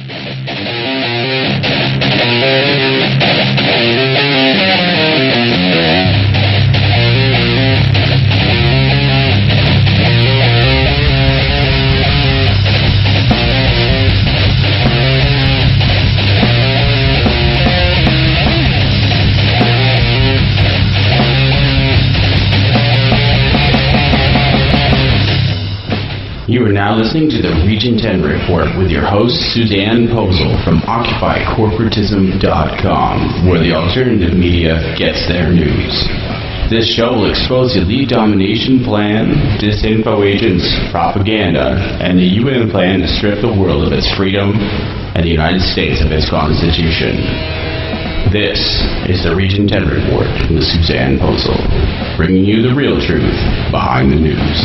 You are now listening to the Region 10 Report with your host, SusannePosel from OccupyCorporatism.com, where the alternative media gets their news. This show will expose the elite domination plan, disinfo agents, propaganda, and the UN plan to strip the world of its freedom and the United States of its Constitution. This is the Region 10 Report with SusannePosel, bringing you the real truth behind the news.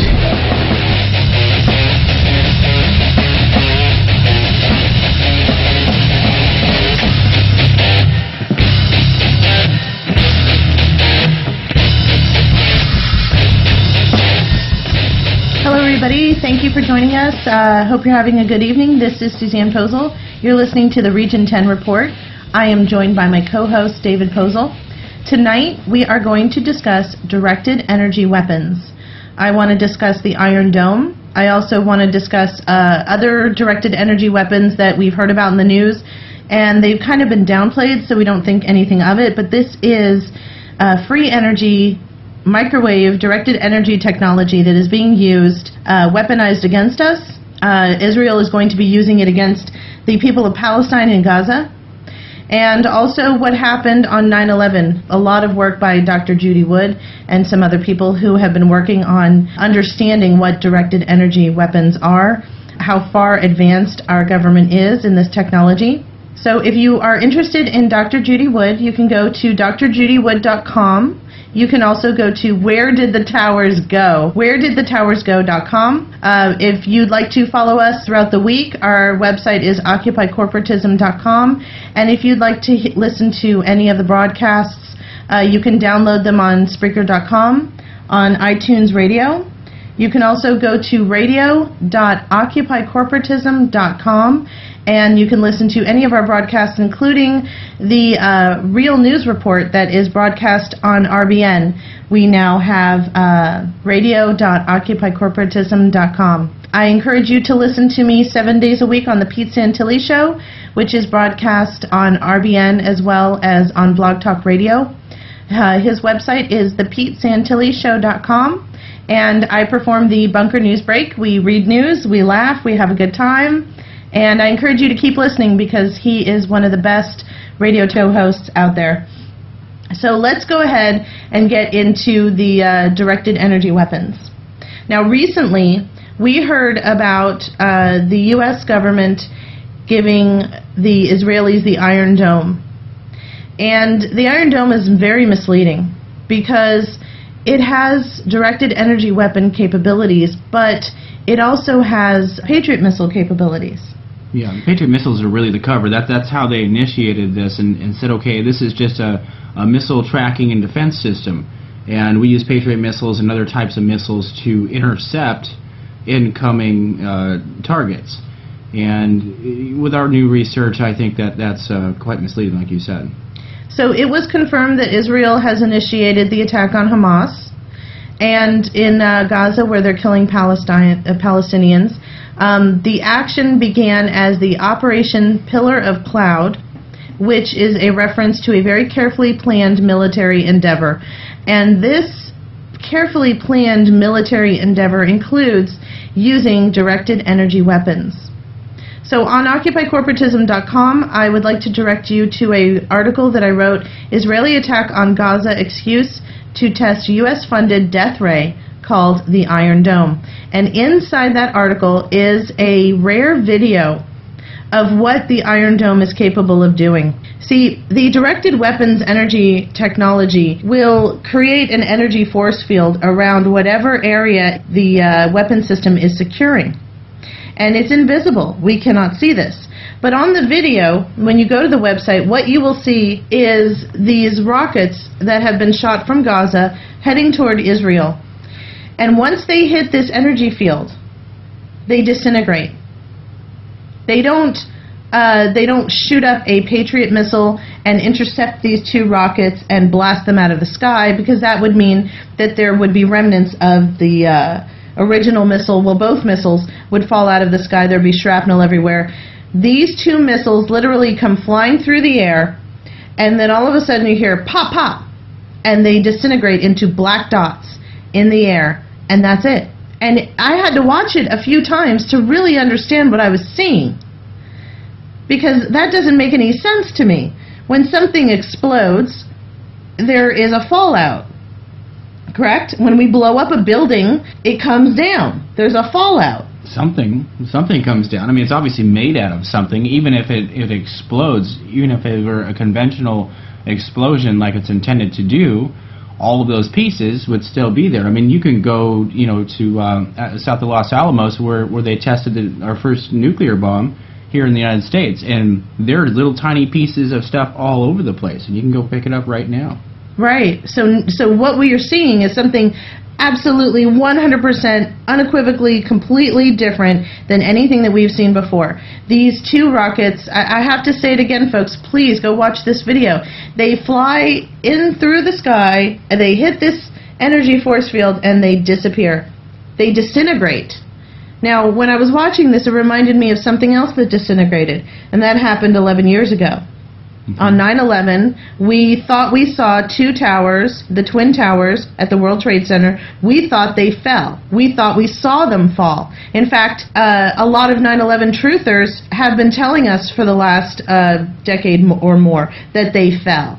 Hello everybody, thank you for joining us. Hope you're having a good evening. This is SusannePosel. You're listening to the Region 10 Report. I am joined by my co-host David Posel. Tonight we are going to discuss directed energy weapons. I want to discuss the Iron Dome. I also want to discuss other directed energy weapons that we've heard about in the news, and they've kind of been downplayed so we don't think anything of it, but this is free energy microwave directed energy technology that is being used, weaponized against us. Israel is going to be using it against the people of Palestine and Gaza. And also what happened on 9/11. A lot of work by Dr. Judy Wood and some other people who have been working on understanding what directed energy weapons are, how far advanced our government is in this technology. So if you are interested in Dr. Judy Wood, you can go to drjudywood.com. You can also go to wheredidthetowersgo, wheredidthetowersgo.com. If you'd like to follow us throughout the week, our website is occupycorporatism.com. And if you'd like to listen to any of the broadcasts, you can download them on Spreaker.com, on iTunes Radio. You can also go to radio.occupycorporatism.com, and you can listen to any of our broadcasts, including the real news report that is broadcast on RBN. We now have radio.occupycorporatism.com. I encourage you to listen to me 7 days a week on the Pete Santilli Show, which is broadcast on RBN as well as on Blog Talk Radio. His website is thePeteSantillyshow.com. And I perform the Bunker News Break. We read news, we laugh, we have a good time. And I encourage you to keep listening because he is one of the best radio show hosts out there. So let's go ahead and get into the directed energy weapons. Now recently, we heard about the U.S. government giving the Israelis the Iron Dome. And the Iron Dome is very misleading because it has directed energy weapon capabilities, but it also has Patriot missile capabilities. Yeah, the Patriot missiles are really the cover. That's how they initiated this and said, okay, this is just a missile tracking and defense system. And we use Patriot missiles and other types of missiles to intercept incoming targets. And with our new research, I think that's quite misleading, like you said. So it was confirmed that Israel has initiated the attack on Hamas, and in Gaza, where they're killing Palestinians. The action began as the Operation Pillar of Cloud, which is a reference to a very carefully planned military endeavor. And this carefully planned military endeavor includes using directed energy weapons. So on OccupyCorporatism.com, I would like to direct you to an article that I wrote, Israeli Attack on Gaza Excuse to Test U.S.-Funded Death Ray, called The Iron Dome. And inside that article is a rare video of what the Iron Dome is capable of doing. See, the directed weapons energy technology will create an energy force field around whatever area the weapon system is securing. And it's invisible. We cannot see this. But on the video, when you go to the website, what you will see is these rockets that have been shot from Gaza heading toward Israel. And once they hit this energy field, they disintegrate. They don't they don't shoot up a Patriot missile and intercept these 2 rockets and blast them out of the sky, because that would mean that there would be remnants of the original missile. Well, both missiles would fall out of the sky. There'd be shrapnel everywhere. These 2 missiles literally come flying through the air, and then all of a sudden you hear pop, pop, and they disintegrate into black dots in the air, and that's it. And I had to watch it a few times to really understand what I was seeing, because that doesn't make any sense to me. When something explodes, there is a fallout, correct? When we blow up a building, it comes down. There's a fallout. Something comes down. I mean, it's obviously made out of something. Even if it explodes, even if it were a conventional explosion like it's intended to do, all of those pieces would still be there. I mean, you can go, to south of Los Alamos, where they tested our first nuclear bomb here in the United States, and there are little tiny pieces of stuff all over the place, and you can go pick it up right now. Right. So what we are seeing is something absolutely 100% unequivocally completely different than anything that we've seen before. These 2 rockets, I have to say it again, folks, please go watch this video. They fly in through the sky, and they hit this energy force field, and they disappear. They disintegrate. Now, when I was watching this, it reminded me of something else that disintegrated, and that happened 11 years ago. On 9/11, we thought we saw 2 towers, the Twin Towers at the World Trade Center. We thought they fell. We thought we saw them fall. In fact, a lot of 9/11 truthers have been telling us for the last decade or more that they fell.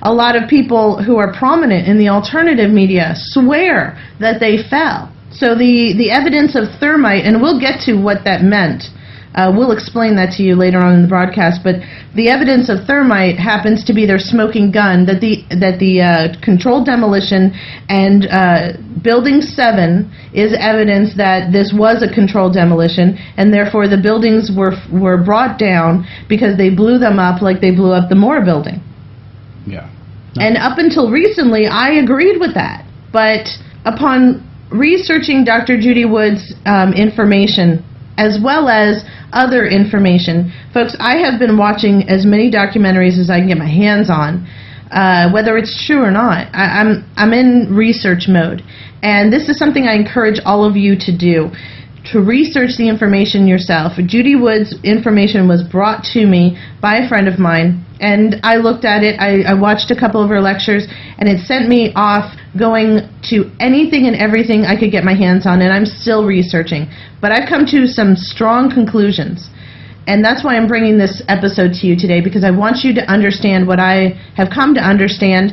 A lot of people who are prominent in the alternative media swear that they fell. So the evidence of thermite, and we'll get to what that meant. We'll explain that to you later on in the broadcast, but the evidence of thermite happens to be their smoking gun, that the controlled demolition and Building 7 is evidence that this was a controlled demolition, and therefore the buildings were brought down because they blew them up like they blew up the Moore building. Yeah. And up until recently, I agreed with that. But upon researching Dr. Judy Wood's information, as well as other information. Folks, I have been watching as many documentaries as I can get my hands on, whether it's true or not. I'm in research mode, and this is something I encourage all of you to do, to research the information yourself. Judy Wood's information was brought to me by a friend of mine, and I looked at it. I watched a couple of her lectures, and it sent me off going to anything and everything I could get my hands on, and I'm still researching. But I've come to some strong conclusions, and that's why I'm bringing this episode to you today, because I want you to understand what I have come to understand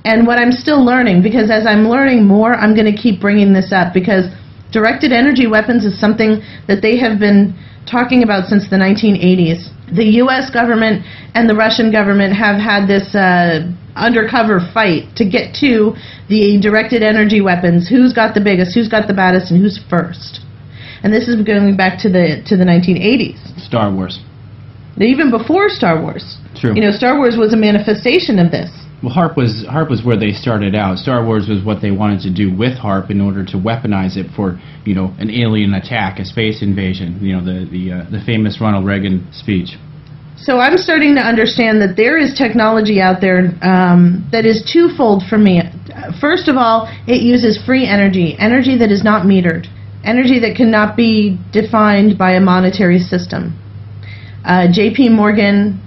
and what I'm still learning, because as I'm learning more, I'm going to keep bringing this up, because directed energy weapons is something that they have been talking about since the 1980s. The U.S. government and the Russian government have had this undercover fight to get to the directed energy weapons. Who's got the biggest, who's got the baddest, and who's first? And this is going back to the 1980s. Star Wars. Even before Star Wars. True. Star Wars was a manifestation of this. Well, HAARP was where they started out. Star Wars was what they wanted to do with HAARP in order to weaponize it for, an alien attack, a space invasion. The famous Ronald Reagan speech. So I'm starting to understand that there is technology out there that is twofold for me. First of all, it uses free energy that is not metered, energy that cannot be defined by a monetary system. J.P. Morgan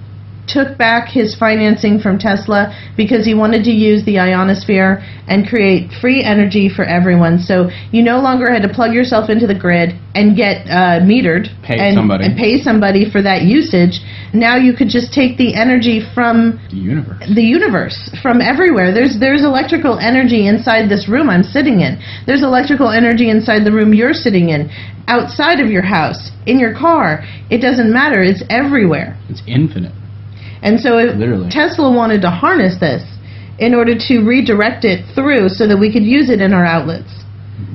took back his financing from Tesla because he wanted to use the ionosphere and create free energy for everyone. So you no longer had to plug yourself into the grid and get metered and pay somebody for that usage. Now you could just take the energy from the universe, from everywhere. There's electrical energy inside this room I'm sitting in. There's electrical energy inside the room you're sitting in, outside of your house, in your car. It doesn't matter. It's everywhere. It's infinite. And so Tesla wanted to harness this in order to redirect it through so that we could use it in our outlets.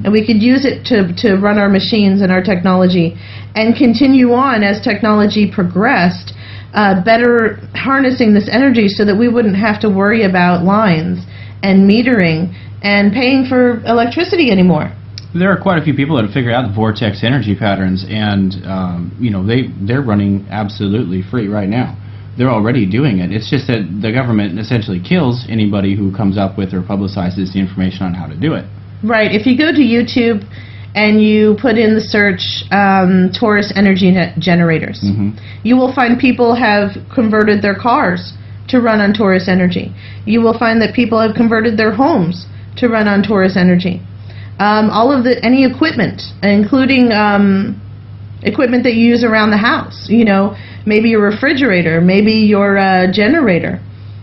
And we could use it to run our machines and our technology and continue on as technology progressed, better harnessing this energy so that we wouldn't have to worry about lines and metering and paying for electricity anymore. There are quite a few people that have figured out the vortex energy patterns, and they're running absolutely free right now. They're already doing it. It's just that the government essentially kills anybody who comes up with or publicizes the information on how to do it. Right. If you go to YouTube and you put in the search Taurus energy generators, you will find people have converted their cars to run on Taurus energy. You will find that people have converted their homes to run on Taurus energy. Any equipment, including equipment that you use around the house, maybe your refrigerator, maybe your generator,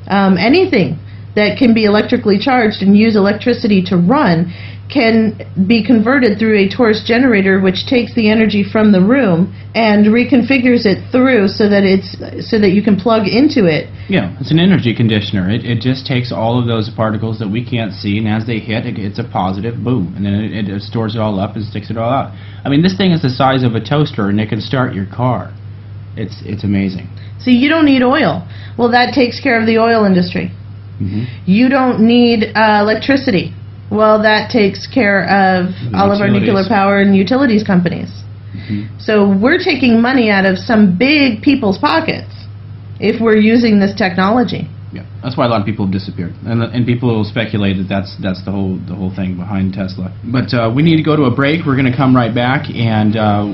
anything that can be electrically charged and use electricity to run can be converted through a Taurus generator, which takes the energy from the room and reconfigures it through so that you can plug into it. Yeah, it's an energy conditioner. It just takes all of those particles that we can't see, and as they hit, it's a positive boom, and then it stores it all up and sticks it all out. I mean, this thing is the size of a toaster, and it can start your car. It's amazing. So you don't need oil. Well, that takes care of the oil industry. You don't need electricity. Well, that takes care of all of our nuclear power and utilities companies. So we're taking money out of some big people's pockets if we're using this technology. Yeah, that's why a lot of people have disappeared, and people will speculate that that's the whole thing behind Tesla. But we need to go to a break. We're going to come right back, and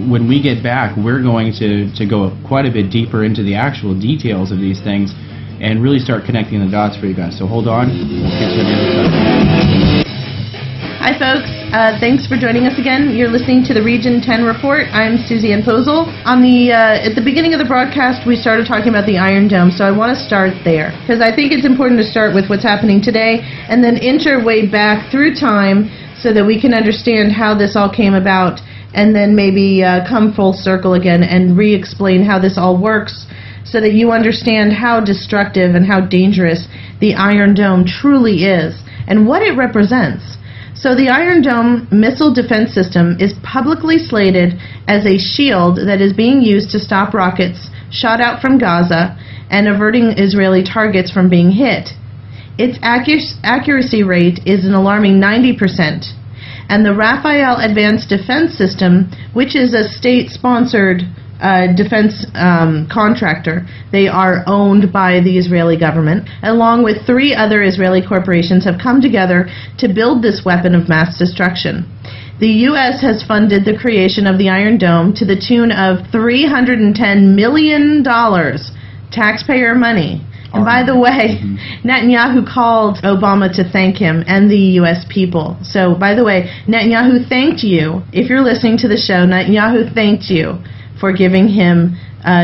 when we get back, we're going to go quite a bit deeper into the actual details of these things and really start connecting the dots for you guys. So hold on. We'll get to the other side. Hi, folks. Thanks for joining us again. You're listening to the Region 10 Report. I'm SusannePosel. At the beginning of the broadcast, we started talking about the Iron Dome, so I want to start there because I think it's important to start with what's happening today and then enter way back through time so that we can understand how this all came about and then maybe come full circle again and re-explain how this all works so that you understand how destructive and how dangerous the Iron Dome truly is and what it represents. So the Iron Dome missile defense system is publicly slated as a shield that is being used to stop rockets shot out from Gaza and averting Israeli targets from being hit. Its accuracy rate is an alarming 90%. And the Rafael Advanced Defense System, which is a state-sponsored defense contractor. They are owned by the Israeli government, along with 3 other Israeli corporations have come together to build this weapon of mass destruction. The U.S. has funded the creation of the Iron Dome to the tune of $310 million, taxpayer money. And by the way, Netanyahu called Obama to thank him and the U.S. people. So, by the way, Netanyahu thanked you. If you're listening to the show, Netanyahu thanked you for giving him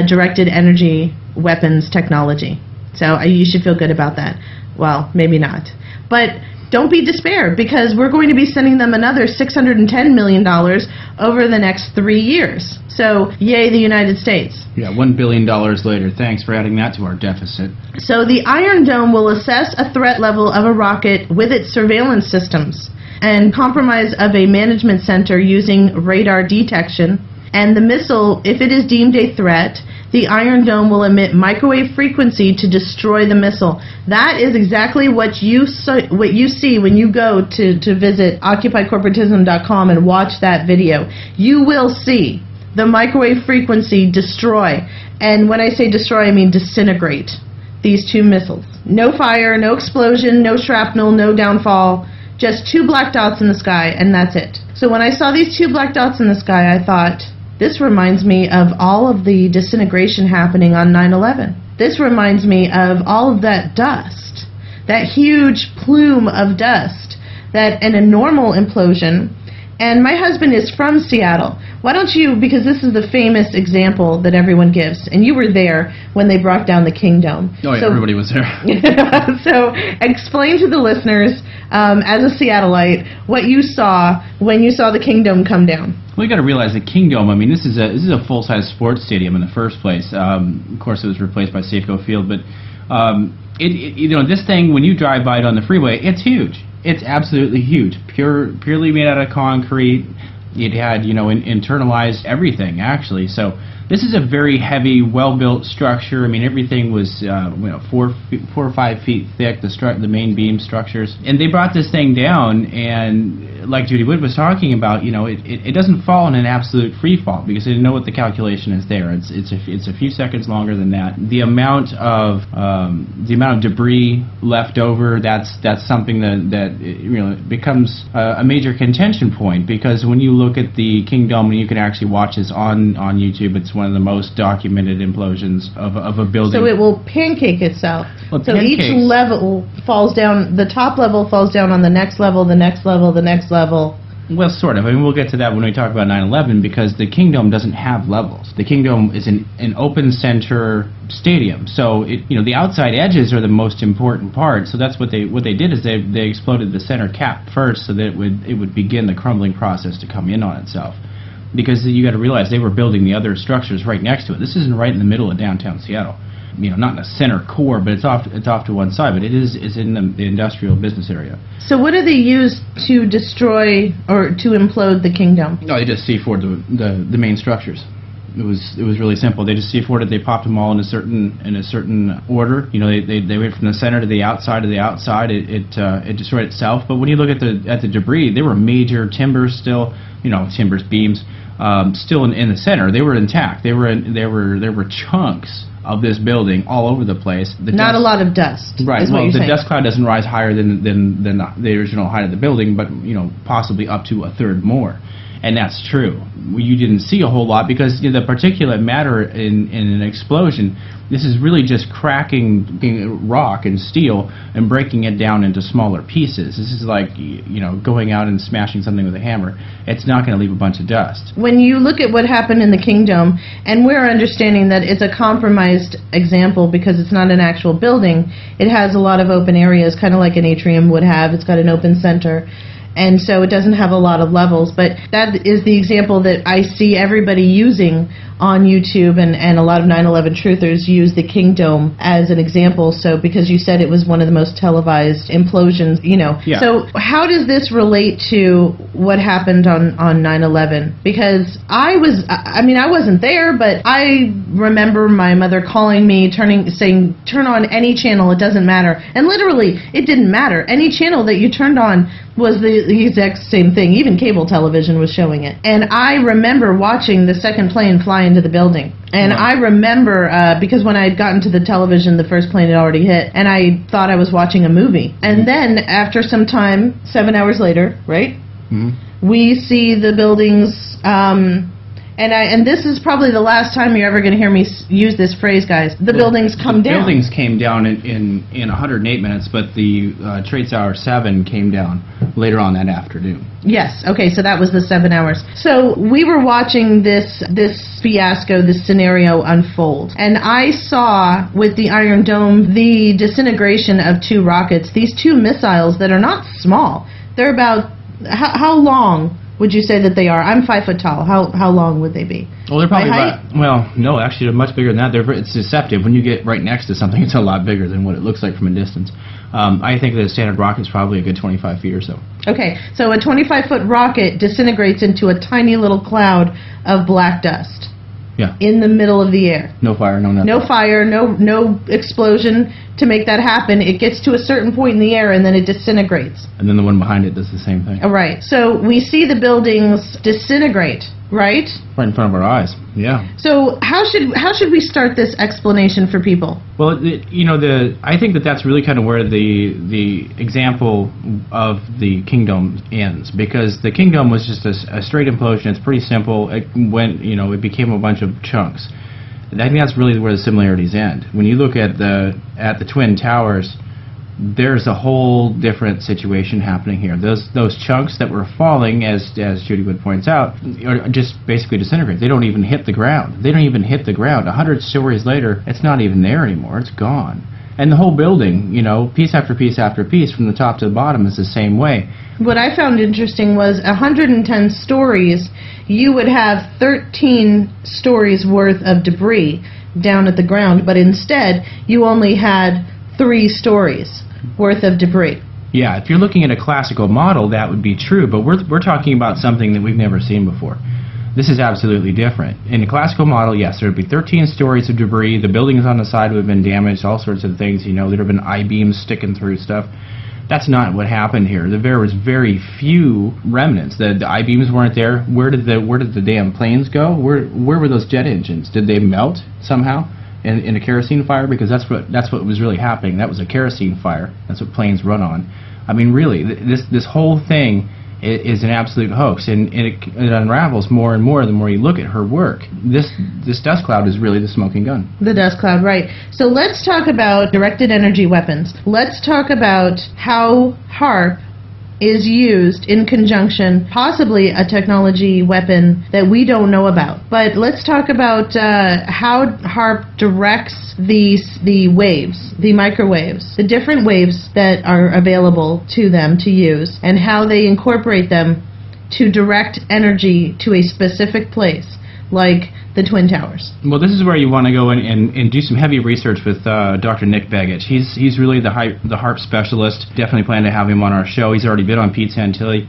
directed energy weapons technology. So you should feel good about that. Well, maybe not. But don't be despaired because we're going to be sending them another $610 million over the next 3 years. So yay, the United States. Yeah, $1 billion later. Thanks for adding that to our deficit. So the Iron Dome will assess a threat level of a rocket with its surveillance systems and compromise of a management center using radar detection. And the missile, if it is deemed a threat, the Iron Dome will emit microwave frequency to destroy the missile. That is exactly what you see when you go to visit OccupyCorporatism.com and watch that video. You will see the microwave frequency destroy. And when I say destroy, I mean disintegrate these 2 missiles. No fire, no explosion, no shrapnel, no downfall. Just 2 black dots in the sky, and that's it. So when I saw these 2 black dots in the sky, I thought, this reminds me of all of the disintegration happening on 9/11. This reminds me of all of that dust, that huge plume of dust, and a normal implosion. And my husband is from Seattle. Why don't you, because this is the famous example that everyone gives, and you were there when they brought down the King Dome. Oh, yeah, so, everybody was there. So explain to the listeners, as a Seattleite, what you saw when you saw the King Dome come down. Well, you got to realize the King Dome, I mean, this is a full-size sports stadium in the first place. Of course, it was replaced by Safeco Field, but this thing, when you drive by it on the freeway, it's huge. It's absolutely huge. Purely made out of concrete. It had, internalized everything, actually. So This is a very heavy, well-built structure. I mean, everything was 4 or 5 feet thick, the main beam structures. And they brought this thing down, and like Judy Wood was talking about, it doesn't fall in an absolute free fall because they didn't know what the calculation is there. It's a few seconds longer than that. The amount of debris left over, that's something that becomes a major contention point, because when you look at the King Dome, and you can actually watch this on YouTube, it's one of the most documented implosions of a building. So it will pancake itself. Well, so each level falls down, the top level falls down on the next level, the next level, the next level. Well, sort of. I mean, we'll get to that when we talk about 9/11, because the King Dome doesn't have levels. The King Dome is an open center stadium, so the outside edges are the most important part. So that's what they did is they exploded the center cap first, so that it would begin the crumbling process to come in on itself. Because you got to realize they were building the other structures right next to it. This isn't right in the middle of downtown Seattle. Not in the center core, but it's off to one side. But it's in the industrial business area. So what do they use to destroy or to implode the King Dome? No, they just C4'd the main structures. It was really simple. They just C4'd it. They popped them all in a certain order. They went from the center to the outside. It destroyed itself. But when you look at the debris, there were major timbers still. Timbers, beams, still in the center. They were intact. There were chunks of this building all over the place. Not a lot of dust. Right. Well, the dust cloud doesn't rise higher than the original height of the building, but possibly up to a third more. And that's true. You didn't see a whole lot because the particulate matter in an explosion, this is really just cracking rock and steel and breaking it down into smaller pieces. This is like, going out and smashing something with a hammer. It's not going to leave a bunch of dust. When you look at what happened in the King Dome, and we're understanding that it's a compromised example because it's not an actual building, it has a lot of open areas, kind of like an atrium would have. It's got an open center. And so it doesn't have a lot of levels, but that is the example that I see everybody using on YouTube, and a lot of 9/11 truthers use the King Dome as an example. So because you said it was one of the most televised implosions, Yeah. So how does this relate to what happened on 9/11? Because I wasn't there, but I remember my mother calling me, saying, turn on any channel, it doesn't matter. And literally, it didn't matter. Any channel that you turned on was the exact same thing. Even cable television was showing it. And I remember watching the second plane fly into the building. And I remember, because when I had gotten to the television, the first plane had already hit, and I thought I was watching a movie. And then, after some time, 7 hours later, right, we see the buildings, and this is probably the last time you're ever going to hear me use this phrase, guys. The buildings come down. The buildings came down in 108 minutes, but the Trade Tower 7 came down later on that afternoon. Yes. Okay. So that was the 7 hours. So we were watching this fiasco, this scenario unfold, and I saw with the Iron Dome the disintegration of 2 rockets. These 2 missiles that are not small. They're about how long would you say that they are? I'm 5 foot tall. How long would they be? Well, they're probably no, actually they're much bigger than that. It's deceptive. When you get right next to something, it's a lot bigger than what it looks like from a distance. I think that a standard rocket is probably a good 25 feet or so. Okay, so a 25-foot rocket disintegrates into a tiny little cloud of black dust. Yeah. In the middle of the air. No fire, no nothing. No fire, no explosion to make that happen. It gets to a certain point in the air and then it disintegrates. And then the one behind it does the same thing. All right. So we see the buildings disintegrate, right? Right in front of our eyes. Yeah. So how should we start this explanation for people? Well, I think that's really kind of where the example of the King Dome ends, because the King Dome was just a straight implosion. It's pretty simple. It went, it became a bunch of chunks. And I think that's really where the similarities end. When you look at the Twin Towers, there's a whole different situation happening here. Those chunks that were falling, as Judy Wood points out, are just basically disintegrate. They don't even hit the ground. 100 stories later, it's not even there anymore. It's gone. And the whole building, piece after piece after piece, from the top to the bottom, is the same way. What I found interesting was 110 stories, you would have 13 stories worth of debris down at the ground, but instead you only had 3 stories worth of debris. Yeah, if you're looking at a classical model, that would be true, but we're talking about something that we've never seen before. This is absolutely different. In a classical model, yes, there would be 13 stories of debris, the buildings on the side would have been damaged, all sorts of things, there would have been I-beams sticking through stuff. That's not what happened here. There was very few remnants. The I-beams weren't there. Where did the damn planes go? Where were those jet engines? Did they melt somehow in a kerosene fire? Because that's what was really happening. That was a kerosene fire. That's what planes run on. I mean, really, this whole thing is an absolute hoax, and it unravels more and more the more you look at her work. This dust cloud is really the smoking gun. The dust cloud, right. So let's talk about directed energy weapons. Let's talk about how HAARP is used in conjunction, possibly a technology weapon that we don't know about. But let's talk about how HAARP directs the waves, the microwaves, the different waves that are available to them to use, and how they incorporate them to direct energy to a specific place, like the Twin Towers. Well, this is where you want to go in and do some heavy research with Dr. Nick Begich. He's really the HAARP specialist. Definitely plan to have him on our show. He's already been on Pete Santilli.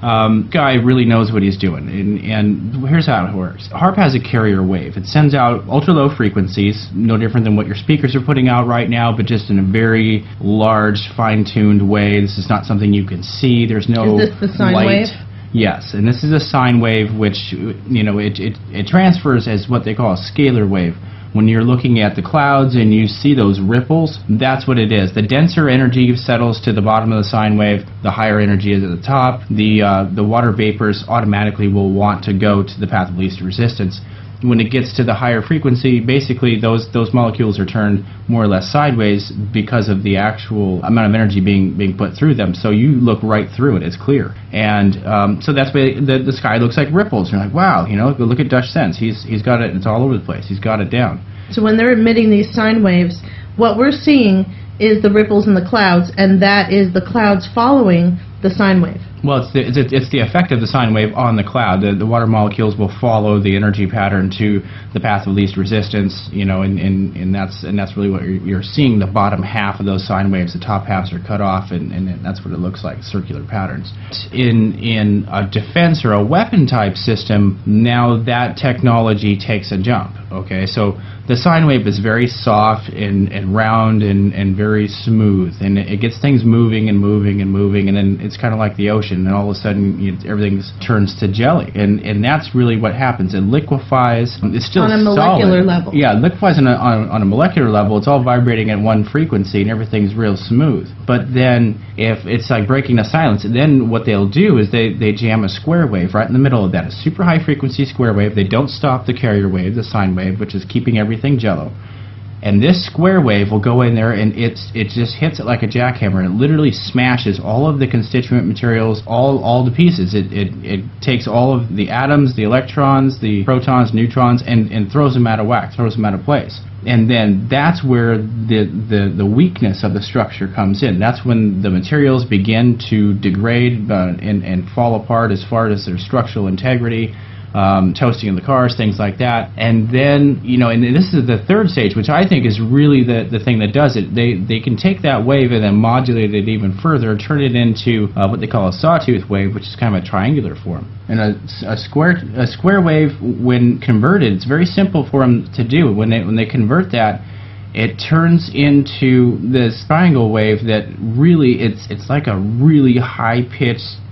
Guy really knows what he's doing. And here's how it works. HAARP has a carrier wave. It sends out ultra-low frequencies, no different than what your speakers are putting out right now, but just in a very large, fine-tuned way. This is not something you can see. There's no Is this the sine light. wave? Yes, and this is a sine wave, which it transfers as what they call a scalar wave. When you're looking at the clouds and you see those ripples, that's what it is. The denser energy settles to the bottom of the sine wave. The higher energy is at the top. The water vapors automatically will want to go to the path of least resistance. When it gets to the higher frequency, basically those molecules are turned more or less sideways because of the actual amount of energy being put through them. So you look right through it; it's clear. And so that's why the sky looks like ripples. You're like, wow, look at Dutch Sense. He's got it. It's all over the place. He's got it down. So when they're emitting these sine waves, what we're seeing is the ripples in the clouds, and that is the clouds following the sine wave. Well, it's the effect of the sine wave on the cloud. The water molecules will follow the energy pattern to the path of least resistance, and that's really what you're seeing. The bottom half of those sine waves, the top halves are cut off, and that's what it looks like, circular patterns. In a defense or a weapon type system, now that technology takes a jump. Okay, so the sine wave is very soft and round and very smooth, and it gets things moving and moving and moving, and then it's kind of like the ocean, and all of a sudden everything turns to jelly, and that's really what happens. It liquefies. It's still on a molecular solid. level. Yeah, it liquefies on a molecular level. It's all vibrating at one frequency, and everything's real smooth. But then, if it's like breaking the silence, then what they'll do is they jam a square wave right in the middle of that, a super high frequency square wave. They don't stop the carrier wave, the sine wave, which is keeping everything jello. And this square wave will go in there, and it just hits it like a jackhammer, and it literally smashes all of the constituent materials, all the pieces. It takes all of the atoms, the electrons, the protons, neutrons, and throws them out of whack, throws them out of place. And then that's where the weakness of the structure comes in. That's when the materials begin to degrade and fall apart as far as their structural integrity. Toasting in the cars, things like that. And then, and this is the third stage, which I think is really the thing that does it. They can take that wave and then modulate it even further, turn it into what they call a sawtooth wave, which is kind of a triangular form. And a square wave, when converted, it's very simple for them to do. When they convert that, it turns into this triangle wave that really, it's like a really high-pitched,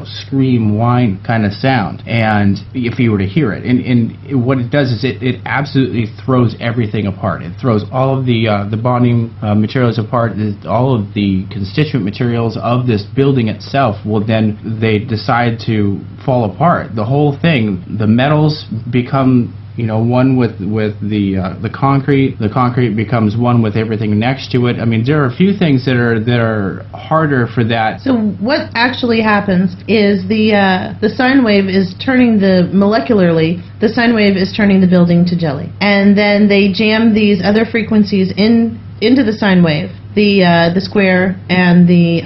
scream, whine kind of sound. And if you were to hear it, and what it does is it absolutely throws everything apart. It throws all of the bonding materials apart. All of the constituent materials of this building itself they decide to fall apart. The whole thing, the metals become one with the concrete. The concrete becomes one with everything next to it. I mean, there are a few things that are harder for that. So what actually happens is the sine wave is turning molecularly, the sine wave is turning the building to jelly. And then they jam these other frequencies into the sine wave. The square and the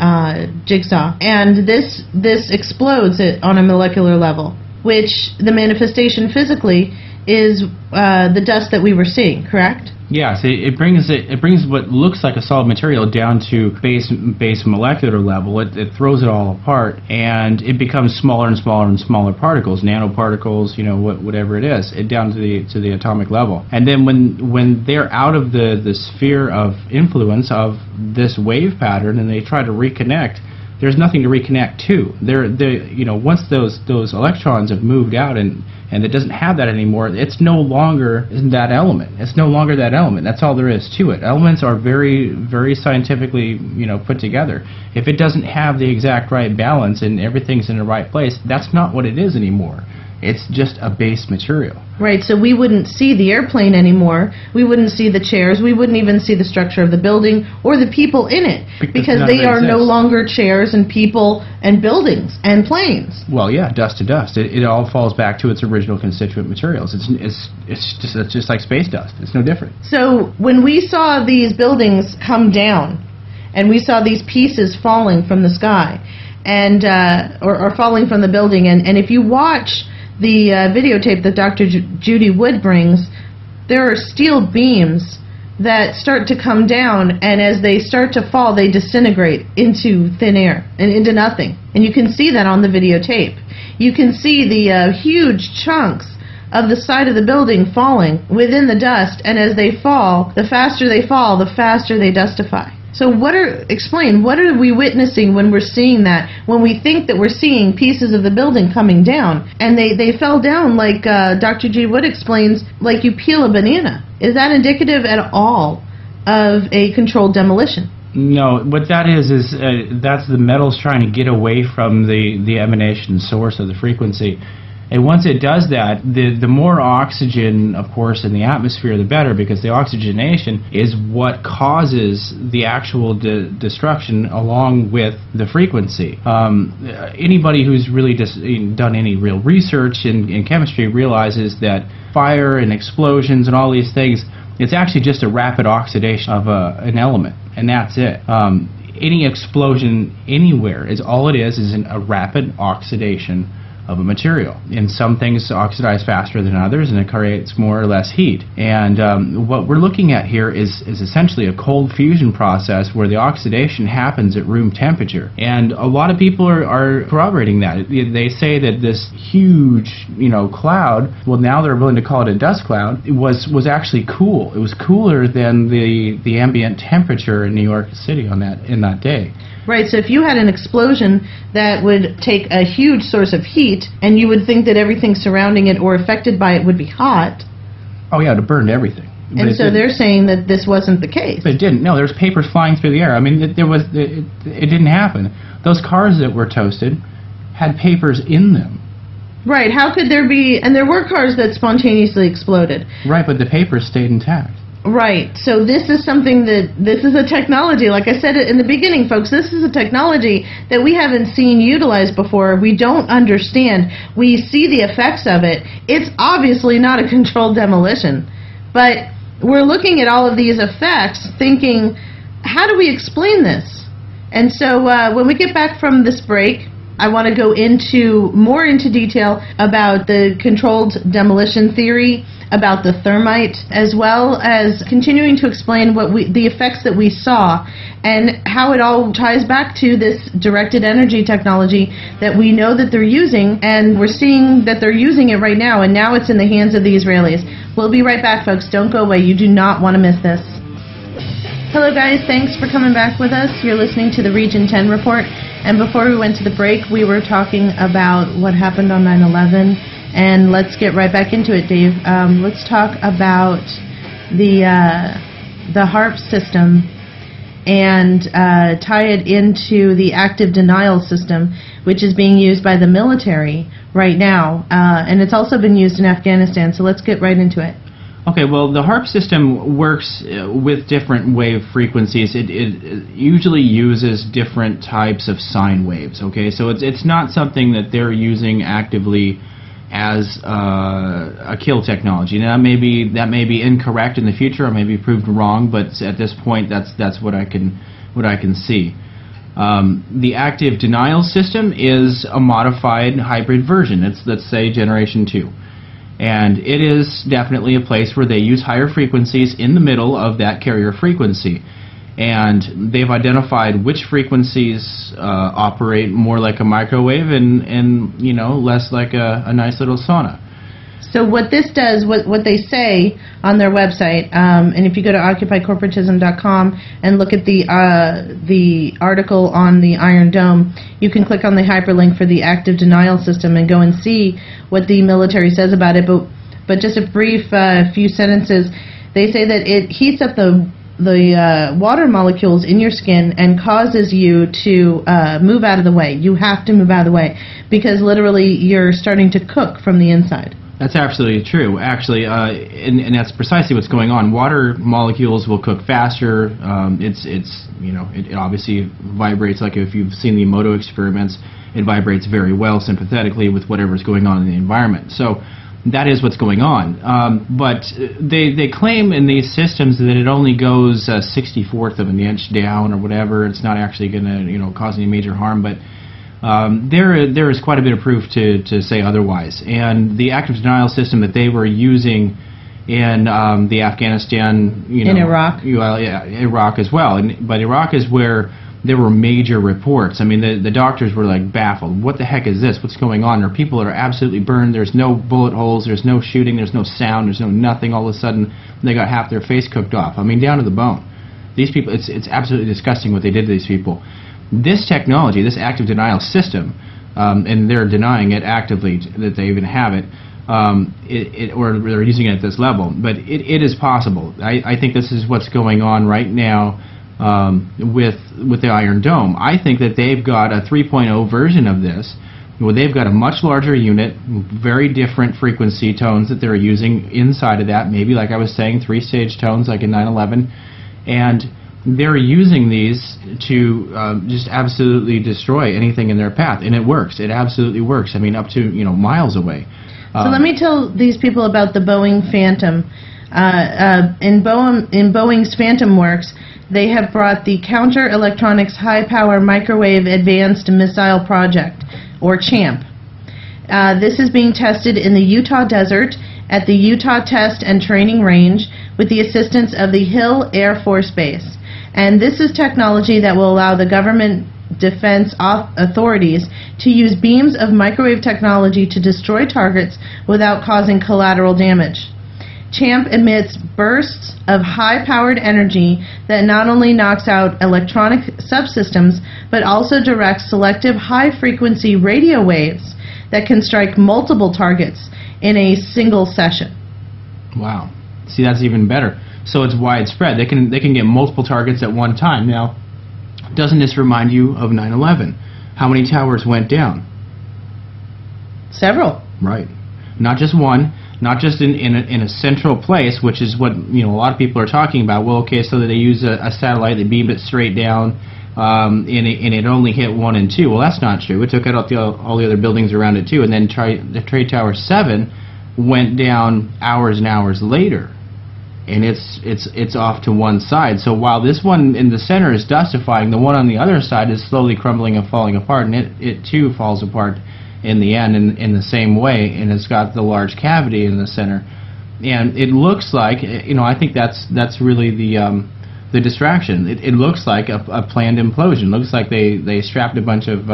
jigsaw. And this explodes it on a molecular level, which the manifestation physically is the dust that we were seeing, correct? Yes, it brings what looks like a solid material down to base molecular level. It throws it all apart, and it becomes smaller and smaller and smaller particles, nanoparticles, whatever it is, down to the atomic level. And then when they're out of the sphere of influence of this wave pattern and they try to reconnect, there's nothing to reconnect to. Once those electrons have moved out and it doesn't have that anymore, it's no longer that element. It's no longer that element. That's all there is to it. Elements are very, very scientifically, put together. If it doesn't have the exact right balance and everything's in the right place, that's not what it is anymore. It's just a base material. Right, so we wouldn't see the airplane anymore. We wouldn't see the chairs. We wouldn't even see the structure of the building or the people in it because they are no longer chairs and people and buildings and planes. Well, yeah, dust to dust. It all falls back to its original constituent materials. It's just like space dust. It's no different. So when we saw these buildings come down and we saw these pieces falling from the sky and or falling from the building, and if you watch the videotape that Dr. Judy Wood brings, there are steel beams that start to come down, and as they start to fall, they disintegrate into thin air and into nothing. And you can see that on the videotape. You can see the huge chunks of the side of the building falling within the dust, and as they fall, the faster they fall, the faster they dustify. So explain, what are we witnessing when we're seeing that, when we think that we're seeing pieces of the building coming down, and they fell down like Dr. G. Wood explains, like you peel a banana? Is that indicative at all of a controlled demolition? No, what that is that's the metals trying to get away from the emanation source of the frequency. And once it does that, the more oxygen, of course, in the atmosphere, the better, because the oxygenation is what causes the actual destruction along with the frequency. Anybody who's really done any real research in chemistry realizes that fire and explosions and all these things, it's actually just a rapid oxidation of an element, and that's it. Any explosion anywhere all it is a rapid oxidation of a material. And some things oxidize faster than others, and it creates more or less heat. And what we're looking at here is essentially a cold fusion process where the oxidation happens at room temperature. And a lot of people are corroborating that. They say that this huge, cloud, well, now they're willing to call it a dust cloud, was actually cool. It was cooler than the ambient temperature in New York City in that day. Right, so if you had an explosion that would take a huge source of heat, and you would think that everything surrounding it or affected by it would be hot. Oh yeah, it burned everything. And so they're saying that this wasn't the case. But it didn't. No, there's papers flying through the air. I mean, it didn't happen. Those cars that were toasted had papers in them. Right, how could there be, and there were cars that spontaneously exploded. Right, but the papers stayed intact. Right, so this is a technology, like I said in the beginning, folks, this is a technology that we haven't seen utilized before. We don't understand. We see the effects of it. It's obviously not a controlled demolition, but we're looking at all of these effects thinking, how do we explain this? And so when we get back from this break, I want to go more into detail about the controlled demolition theory, about the thermite, as well as continuing to explain the effects that we saw and how it all ties back to this directed energy technology that we know that they're using, and we're seeing that they're using it right now, and now it's in the hands of the Israelis. We'll be right back, folks. Don't go away. You do not want to miss this. Hello, guys. Thanks for coming back with us. You're listening to the Region 10 Report, and before we went to the break, we were talking about what happened on 9/11. And let's get right back into it, Dave. Let's talk about the HAARP system and tie it into the active denial system, which is being used by the military right now. And it's also been used in Afghanistan. So let's get right into it. Okay, well, the HAARP system works with different wave frequencies. It usually uses different types of sine waves, okay? So it's not something that they're using actively as a kill technology. Now, that may be incorrect in the future, or may be proved wrong, but at this point, that's what I can see. The active denial system is a modified hybrid version. It's, let's say, generation 2, And it is definitely a place where they use higher frequencies in the middle of that carrier frequency. And they've identified which frequencies operate more like a microwave and you know, less like a nice little sauna. So what this does, what they say on their website, and if you go to occupycorporatism.com and look at the article on the Iron Dome, you can click on the hyperlink for the active denial system and go and see what the military says about it. But just a brief few sentences. They say that it heats up the water molecules in your skin and causes you to move out of the way. You have to move out of the way because literally you're starting to cook from the inside. That's absolutely true, actually, and that's precisely what's going on. Water molecules will cook faster. It obviously vibrates, like if you've seen the Emoto experiments, it vibrates very well sympathetically with whatever's going on in the environment. So that is what's going on. But they claim in these systems that it only goes 1/64 of an inch down or whatever. It's not actually going to cause any major harm, but there is quite a bit of proof to say otherwise. And the active denial system that they were using in the Afghanistan, in Iraq, Iraq as well. But Iraq is where there were major reports. I mean, the doctors were like baffled. What the heck is this? What's going on? There are people that are absolutely burned. There's no bullet holes. There's no shooting. There's no sound. There's no nothing. All of a sudden, they got half their face cooked off. I mean, down to the bone. These people, it's absolutely disgusting what they did to these people. This technology, this active denial system, and they're denying it actively that they even have it, or they're using it at this level. But it is possible. I think this is what's going on right now with the Iron Dome. I think that they've got a 3.0 version of this, where they've got a much larger unit, very different frequency tones that they're using inside of that. Maybe, like I was saying, 3-stage tones like in 9/11, and they're using these to just absolutely destroy anything in their path, and it works. It absolutely works. I mean, up to miles away. So let me tell these people about the Boeing Phantom. In Boeing's Phantom Works, they have brought the Counter Electronics High Power Microwave Advanced Missile Project, or CHAMP. This is being tested in the Utah desert at the Utah Test and Training Range with the assistance of the Hill Air Force Base. And this is technology that will allow the government defense authorities to use beams of microwave technology to destroy targets without causing collateral damage. CHAMP emits bursts of high-powered energy that not only knocks out electronic subsystems, but also directs selective high-frequency radio waves that can strike multiple targets in a single session. Wow. See, that's even better. So it's widespread. They can get multiple targets at one time. Now, doesn't this remind you of 9/11? How many towers went down? Several. Right. Not just one. Not just in a central place, which is what a lot of people are talking about. Well, okay, so that they use a satellite, they beam it straight down, and it only hit 1 and 2. Well, that's not true. It took out all the other buildings around it too, and then the Trade Tower 7 went down hours and hours later, and it's off to one side. So while this one in the center is dustifying, the one on the other side is slowly crumbling and falling apart, and it too falls apart in the end in the same way, and it's got the large cavity in the center, and it looks like I think that's really the distraction. It looks like a planned implosion. It looks like they strapped a bunch of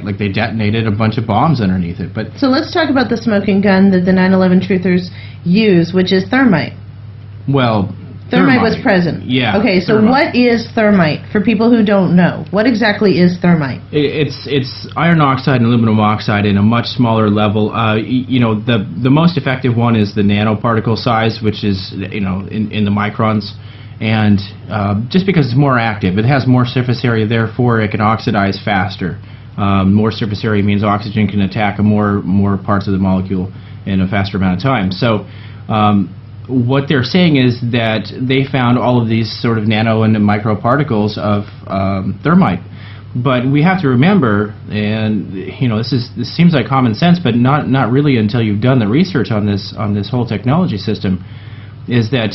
like they detonated a bunch of bombs underneath it. But so let's talk about the smoking gun that the 9/11 truthers use, which is thermite. Well, thermite was present. Yeah. Okay, so thermite. What is thermite for people who don't know? What exactly is thermite? It's iron oxide and aluminum oxide in a much smaller level. The most effective one is the nanoparticle size, which is in the microns, and just because it's more active, it has more surface area. Therefore, it can oxidize faster. More surface area means oxygen can attack more parts of the molecule in a faster amount of time. So what they're saying is that they found all of these sort of nano and micro particles of thermite. But we have to remember, and this seems like common sense, but not really until you've done the research on this whole technology system, is that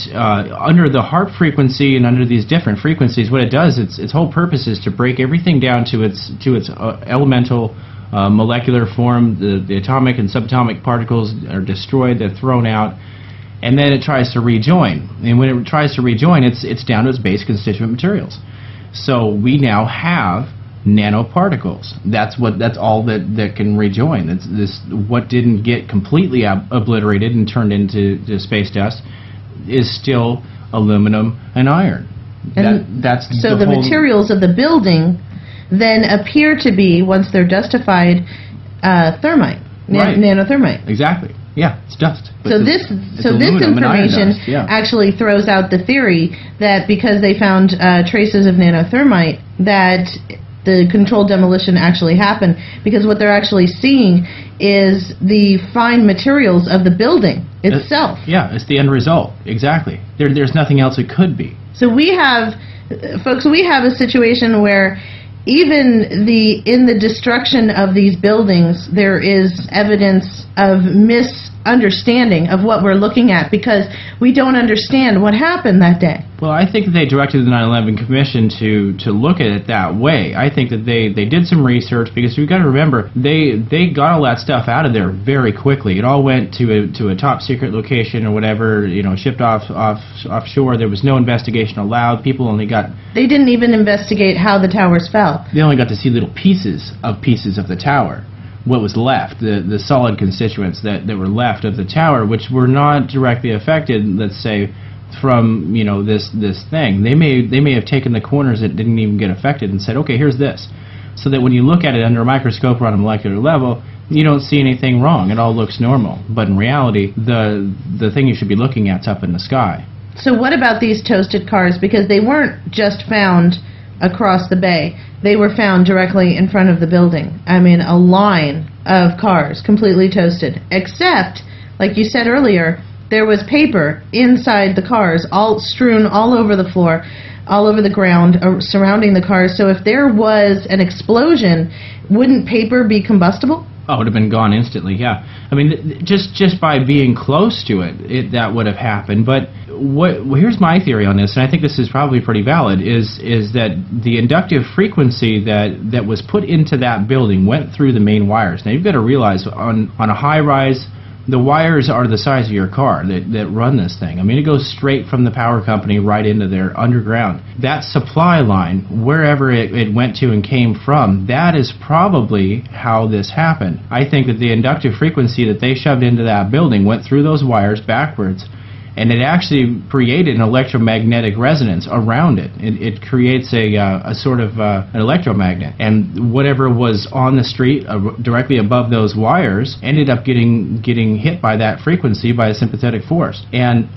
under the HAARP frequency and under these different frequencies, what it does, its whole purpose is to break everything down to its elemental molecular form. The atomic and subatomic particles are destroyed, they're thrown out, and then it tries to rejoin. And when it tries to rejoin, it's down to its base constituent materials. So we now have nanoparticles. That's all that can rejoin. What didn't get completely obliterated and turned into space dust is still aluminum and iron. And So the materials of the building then appear to be, once they're dustified, thermite, nanothermite. Exactly. Yeah, it's dust. So this information actually throws out the theory that because they found traces of nanothermite, that the controlled demolition actually happened, because what they're actually seeing is the fine materials of the building itself. It's the end result. Exactly. There's nothing else it could be. So we have a situation where even in the destruction of these buildings, there is evidence of misunderstanding of what we're looking at, because we don't understand what happened that day. Well, I think that they directed the 9/11 Commission to look at it that way. I think that they did some research, because we've got to remember, they got all that stuff out of there very quickly. It all went to a top secret location or whatever, shipped offshore. There was no investigation allowed. They didn't even investigate how the towers fell. They only got to see little pieces of the tower. What was left, the solid constituents that were left of the tower, which were not directly affected, let's say, from this thing. They may have taken the corners that didn't even get affected and said, okay, here's this, so that when you look at it under a microscope or on a molecular level, you don't see anything wrong. It all looks normal. But in reality, the thing you should be looking at's up in the sky. So what about these toasted cars? Because they weren't just found across the bay. They were found directly in front of the building. I mean, a line of cars completely toasted, except, like you said earlier, there was paper inside the cars, all strewn all over the floor, all over the ground, surrounding the cars. So if there was an explosion, wouldn't paper be combustible? Oh, it would have been gone instantly, yeah. I mean, just by being close to it, that would have happened. But here's my theory on this, and I think this is probably pretty valid, is that the inductive frequency that was put into that building went through the main wires. Now, you've got to realize, on a high-rise, the wires are the size of your car that run this thing. I mean, it goes straight from the power company right into their underground. That supply line, wherever it went to and came from, that is probably how this happened. I think that the inductive frequency that they shoved into that building went through those wires backwards, and it actually created an electromagnetic resonance around it. It creates a sort of an electromagnet, and whatever was on the street directly above those wires ended up getting hit by that frequency, by a sympathetic force. And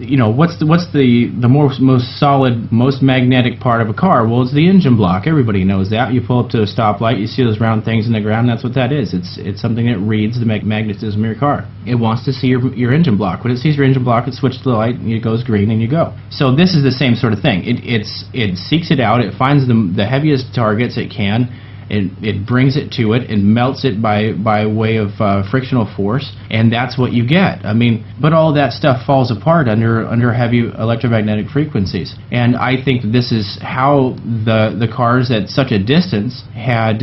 what's the most solid, most magnetic part of a car? Well, it's the engine block. Everybody knows that. You pull up to a stoplight, you see those round things in the ground. That's what that is. It's something that reads the magnetism of your car. It wants to see your engine block. When it sees your engine block, it switches the light, and it goes green, and you go. So this is the same sort of thing. It seeks it out. It finds the heaviest targets it can. It brings it to it and melts it by way of frictional force, and that's what you get. I mean, but all that stuff falls apart under heavy electromagnetic frequencies. And I think this is how the cars at such a distance had,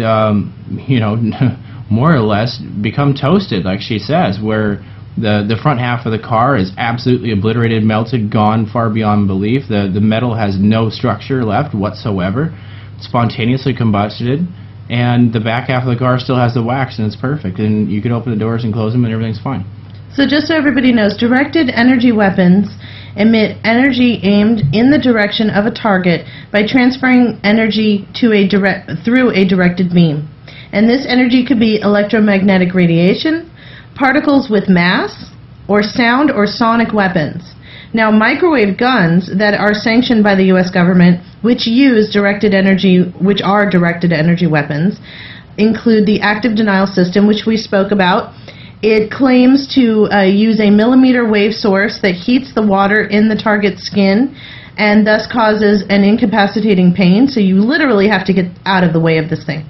more or less become toasted, like she says, where the front half of the car is absolutely obliterated, melted, gone far beyond belief. The metal has no structure left whatsoever, spontaneously combusted. And the back half of the car still has the wax, and it's perfect. And you can open the doors and close them, and everything's fine. So just so everybody knows, directed energy weapons emit energy aimed in the direction of a target by transferring energy through a directed beam. And this energy could be electromagnetic radiation, particles with mass, or sound or sonic weapons. Now, microwave guns that are sanctioned by the U.S. government, which are directed energy weapons, include the active denial system, which we spoke about. It claims to use a millimeter wave source that heats the water in the target's skin and thus causes an incapacitating pain, so you literally have to get out of the way of this thing.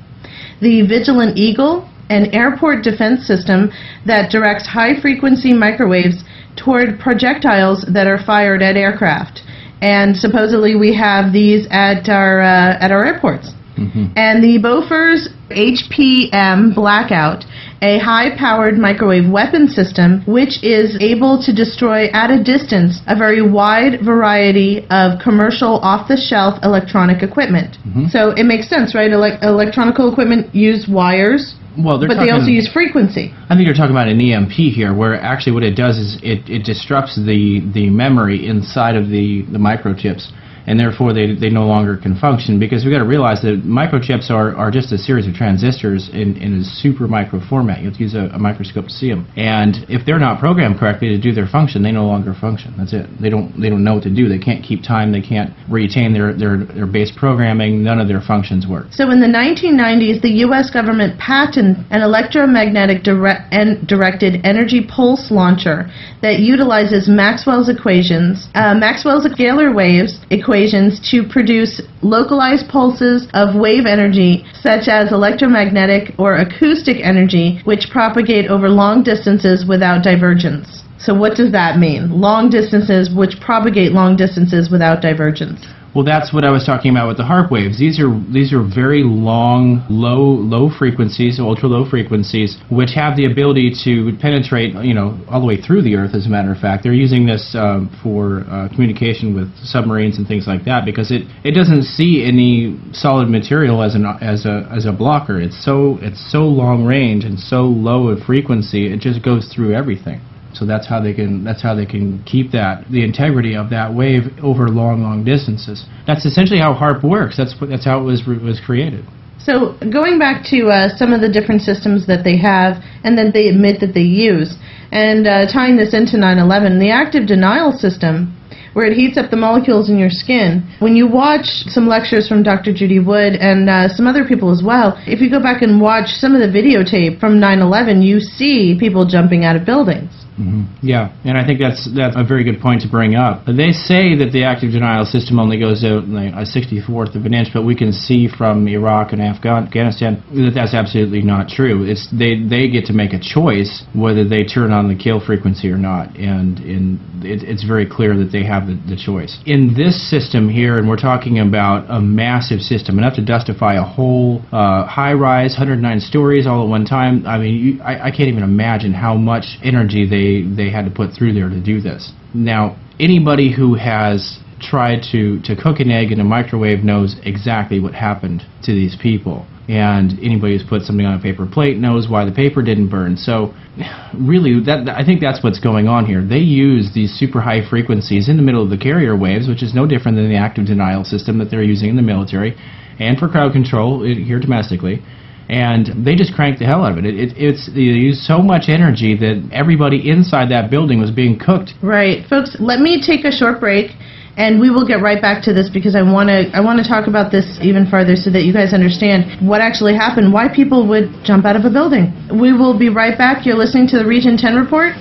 The Vigilant Eagle, an airport defense system that directs high-frequency microwaves toward projectiles that are fired at aircraft. And supposedly we have these at our airports. And the Bofors HPM Blackout, a high-powered microwave weapon system which is able to destroy at a distance a very wide variety of commercial off-the-shelf electronic equipment. So it makes sense, right? Electronical equipment use wires, but they also use frequency. I think you're talking about an EMP here, where actually what it does is it disrupts the memory inside of the microchips, and therefore they no longer can function, because we've got to realize that microchips are just a series of transistors in a super micro format. You have to use a microscope to see them. And if they're not programmed correctly to do their function, they no longer function. That's it. They don't know what to do. They can't keep time. They can't retain their base programming. None of their functions work. So in the 1990s, the U.S. government patented an electromagnetic directed energy pulse launcher that utilizes Maxwell's equations, Maxwell's scalar waves equations to produce localized pulses of wave energy, such as electromagnetic or acoustic energy, which propagate over long distances without divergence. So what does that mean? Long distances which propagate long distances without divergence. Well, that's what I was talking about with the HAARP waves. These are very long, low frequencies, ultra low frequencies, which have the ability to penetrate, all the way through the Earth. As a matter of fact, they're using this for communication with submarines and things like that, because it doesn't see any solid material as a blocker. It's so long range and so low a frequency. It just goes through everything. So that's how they can keep the integrity of that wave over long distances. That's essentially how HAARP works. That's how it was created. So going back to some of the different systems that they have and that they admit that they use, and tying this into 9/11, the active denial system, where it heats up the molecules in your skin. When you watch some lectures from Dr. Judy Wood and some other people as well, if you go back and watch some of the videotape from 9/11, you see people jumping out of buildings. Yeah, and I think that's a very good point to bring up. They say that the active denial system only goes out a 64th of an inch, but we can see from Iraq and Afghanistan that that's absolutely not true. They get to make a choice whether they turn on the kill frequency or not, and it's very clear that they have the choice. In this system here, and we're talking about a massive system, enough to dustify a whole high-rise, 109 stories all at one time. I mean, I can't even imagine how much energy they had to put through there to do this. Now, anybody who has tried to cook an egg in a microwave knows exactly what happened to these people. And anybody who's put something on a paper plate knows why the paper didn't burn. So really, I think that's what's going on here. They use these super high frequencies in the middle of the carrier waves, which is no different than the active denial system that they're using in the military and for crowd control here domestically. And they just cranked the hell out of it. They used so much energy that everybody inside that building was being cooked. Right. Folks, let me take a short break, and we will get right back to this, because I want to talk about this even further so that you guys understand what actually happened, why people would jump out of a building. We will be right back. You're listening to the Region 10 Report.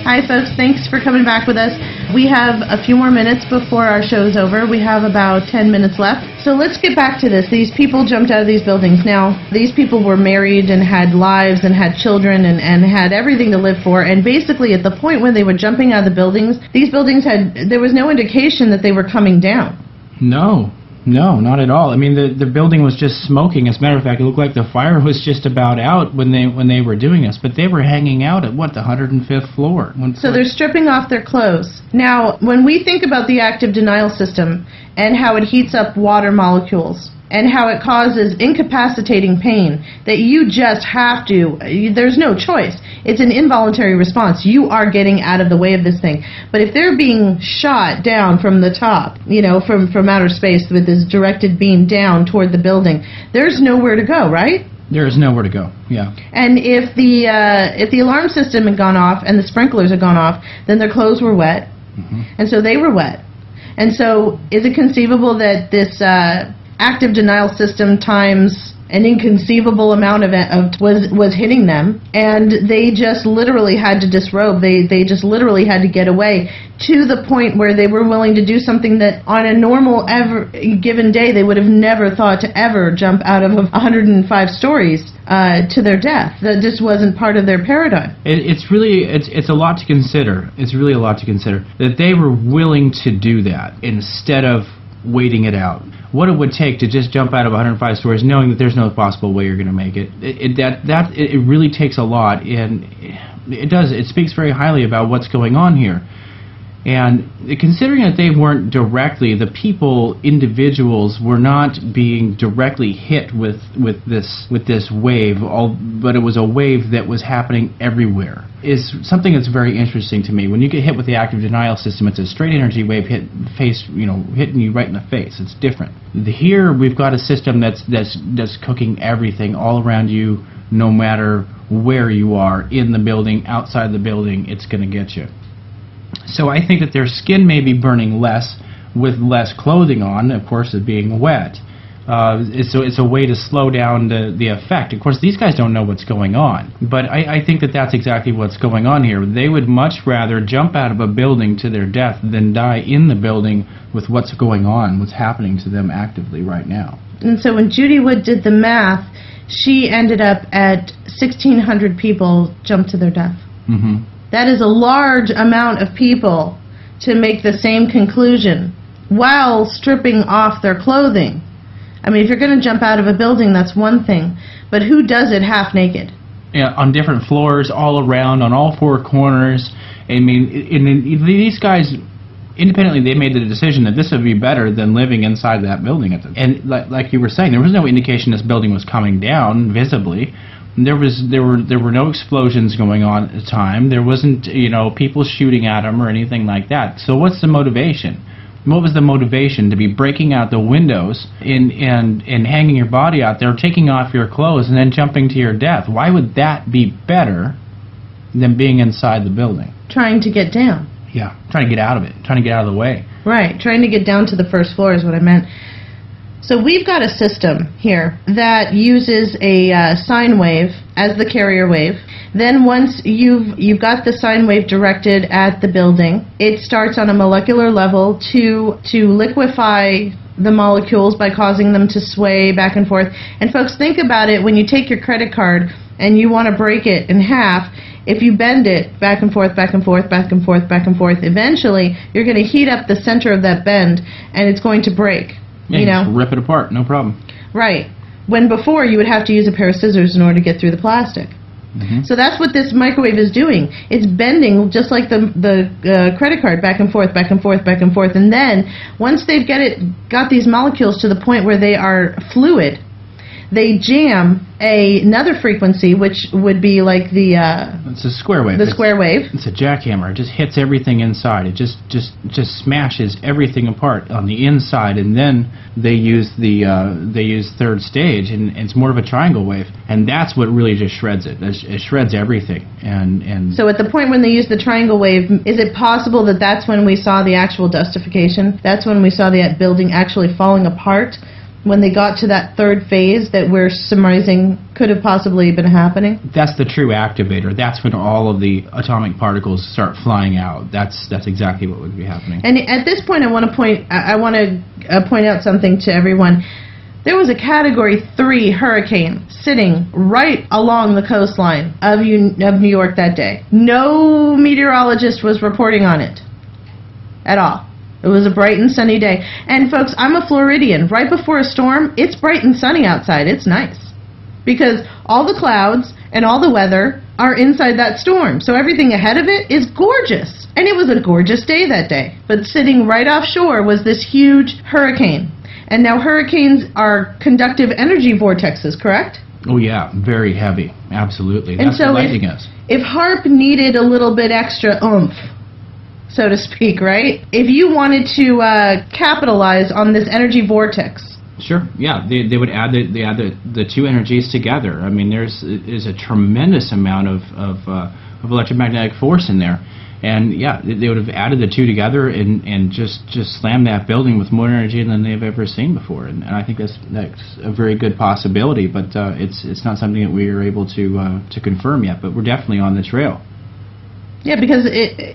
Hi, folks. Thanks for coming back with us. We have a few more minutes before our show's over. We have about 10 minutes left. So let's get back to this. These people jumped out of these buildings. Now, these people were married and had lives and had children and had everything to live for. And basically, at the point when they were jumping out of the buildings, these buildings there was no indication that they were coming down. No, not at all. I mean, the building was just smoking. As a matter of fact, it looked like the fire was just about out when they were doing this. But they were hanging out at, the 105th floor? So they're stripping off their clothes. Now, when we think about the active denial system and how it heats up water molecules and how it causes incapacitating pain that you just have to, there's no choice. It's an involuntary response. You are getting out of the way of this thing. But if they're being shot down from the top, from outer space with this directed beam down toward the building, there's nowhere to go, right? There is nowhere to go, yeah. And if the alarm system had gone off and the sprinklers had gone off, then their clothes were wet, and so they were wet. And so is it conceivable that this active denial system times an inconceivable amount of was hitting them, and they just literally had to disrobe. They just literally had to get away, to the point where they were willing to do something that on a normal given day they would have never thought to ever jump out of 105 stories to their death. That just wasn't part of their paradigm. It's a lot to consider. It's really a lot to consider that they were willing to do that instead of waiting it out. What it would take to just jump out of 105 stories knowing that there's no possible way you're going to make it. It really takes a lot, and it speaks very highly about what's going on here. And considering that they weren't directly, the people, individuals, were not being directly hit with this wave, but it was a wave that was happening everywhere, is something that's very interesting to me. When you get hit with the active denial system, it's a straight energy wave hitting you right in the face. It's different. Here we've got a system that's cooking everything all around you, no matter where you are, in the building, outside the building, it's going to get you. So I think that their skin may be burning less with less clothing on, of course, of being wet. So it's a way to slow down the effect. Of course, these guys don't know what's going on, but I think that that's exactly what's going on here. They would much rather jump out of a building to their death than die in the building with what's going on, what's happening to them actively right now. And so when Judy Wood did the math, she ended up at 1,600 people jumped to their death. Mm-hmm. That is a large amount of people to make the same conclusion while stripping off their clothing. I mean, if you're going to jump out of a building, that's one thing. But who does it half naked? Yeah, on different floors, all around, on all four corners. I mean, these guys, independently, they made the decision that this would be better than living inside that building. And like you were saying, there was no indication this building was coming down visibly. There were no explosions going on at the time. There wasn't people shooting at them or anything like that. So what's the motivation? What was the motivation to be breaking out the windows and hanging your body out there, taking off your clothes, and then jumping to your death? Why would that be better than being inside the building? Trying to get down. Yeah, trying to get out of it, trying to get out of the way. Right, trying to get down to the first floor is what I meant. So we've got a system here that uses a sine wave as the carrier wave. Then once you've got the sine wave directed at the building, it starts on a molecular level to liquefy the molecules by causing them to sway back and forth. And folks, think about it when you take your credit card and you want to break it in half. If you bend it back and forth, back and forth, back and forth, back and forth, eventually you're going to heat up the center of that bend and it's going to break. Yeah, just rip it apart, no problem. Right. When before you would have to use a pair of scissors in order to get through the plastic. Mm-hmm. So that's what this microwave is doing. It's bending just like the credit card back and forth, back and forth, back and forth. And then once they've got these molecules to the point where they are fluid, they jam another frequency, which would be like it's a square wave. The square wave. It's a jackhammer. It just hits everything inside. It just smashes everything apart on the inside, and then they use third stage, and it's more of a triangle wave, and that's what really just shreds it. It shreds everything. And so at the point when they use the triangle wave, is it possible that that's when we saw the actual dustification? That's when we saw the building actually falling apart? When they got to that third phase that we're surmising could have possibly been happening? That's the true activator. That's when all of the atomic particles start flying out. That's exactly what would be happening. And at this point, I want to point out something to everyone. There was a Category 3 hurricane sitting right along the coastline of New York that day. No meteorologist was reporting on it at all. It was a bright and sunny day. And folks, I'm a Floridian. Right before a storm, it's bright and sunny outside. It's nice. Because all the clouds and all the weather are inside that storm. So everything ahead of it is gorgeous. And it was a gorgeous day that day. But sitting right offshore was this huge hurricane. And now hurricanes are conductive energy vortexes, correct? Oh yeah, very heavy. Absolutely. That's what lightning is. If HAARP needed a little bit extra oomph, so to speak, right? If you wanted to capitalize on this energy vortex. Sure, yeah, they would add the two energies together. I mean, there's a tremendous amount of electromagnetic force in there. And yeah, they would have added the two together and just slammed that building with more energy than they've ever seen before. And I think that's a very good possibility, but it's not something that we are able to confirm yet. But we're definitely on the trail. Yeah, because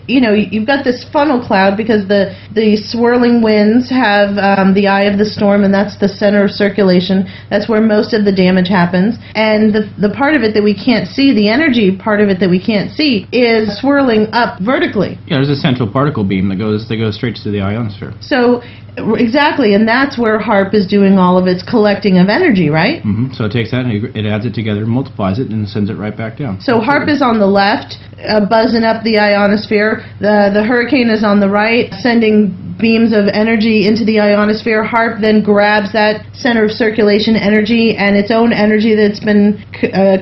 you've got this funnel cloud because the swirling winds have the eye of the storm, and that's the center of circulation. That's where most of the damage happens. And the part of it that we can't see, the energy part of it that we can't see, is swirling up vertically. Yeah, there's a central particle beam that goes straight to the ionosphere. So Exactly, and that's where HAARP is doing all of its collecting of energy, right? Mm-hmm. So it takes that, and it adds it together, multiplies it, and sends it right back down. So HAARP is on the left, buzzing up the ionosphere. The hurricane is on the right, sending beams of energy into the ionosphere. HAARP then grabs that center of circulation energy and its own energy that's been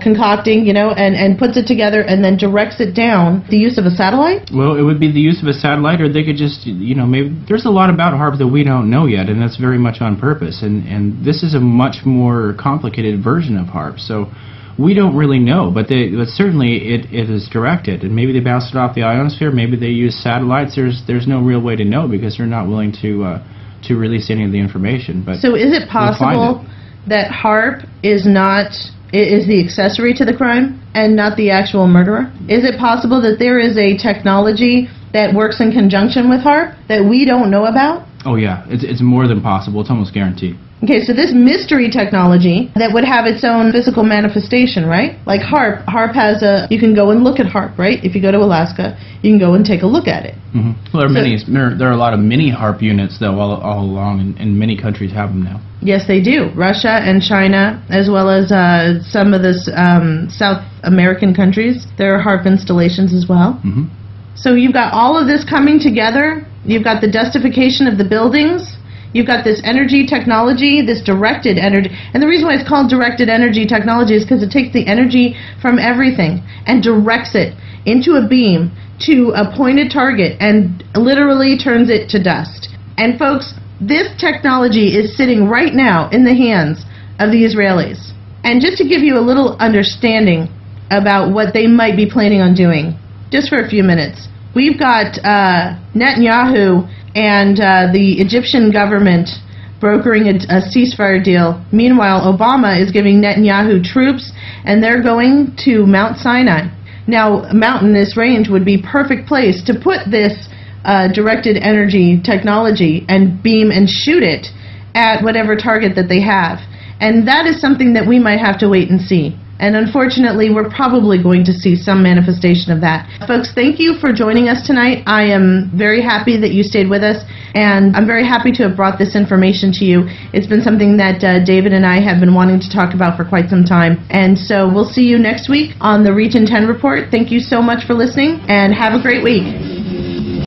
concocting, and puts it together and then directs it down. The use of a satellite? Well, it would be the use of a satellite, or they could just, maybe there's a lot about HAARP that we don't know yet, and that's very much on purpose. And this is a much more complicated version of HAARP. So we don't really know, but certainly it is directed, and maybe they bounce it off the ionosphere, maybe they use satellites. There's no real way to know because they're not willing to release any of the information. But so is it possible that HAARP is the accessory to the crime and not the actual murderer? Is it possible that there is a technology that works in conjunction with HAARP that we don't know about? Oh yeah, it's more than possible. It's almost guaranteed. Okay, so this mystery technology that would have its own physical manifestation, right? Like HAARP has you can go and look at HAARP, right? If you go to Alaska, you can go and take a look at it. Mm-hmm. Well, there are a lot of mini HAARP units, though, all along, and many countries have them now. Yes, they do. Russia and China, as well as some of the South American countries, there are HAARP installations as well. Mm-hmm. So you've got all of this coming together. You've got the dustification of the buildings. You've got this energy technology, this directed energy. And the reason why it's called directed energy technology is because it takes the energy from everything and directs it into a beam to a pointed target and literally turns it to dust. And folks, this technology is sitting right now in the hands of the Israelis. And just to give you a little understanding about what they might be planning on doing, just for a few minutes, we've got Netanyahu and the Egyptian government brokering a ceasefire deal. Meanwhile, Obama is giving Netanyahu troops, and they're going to Mount Sinai. Now, a mountainous range would be perfect place to put this directed energy technology and beam and shoot it at whatever target that they have. And that is something that we might have to wait and see. And unfortunately, we're probably going to see some manifestation of that. Folks, thank you for joining us tonight. I am very happy that you stayed with us, and I'm very happy to have brought this information to you. It's been something that David and I have been wanting to talk about for quite some time. And so we'll see you next week on the Region 10 Report. Thank you so much for listening, and have a great week.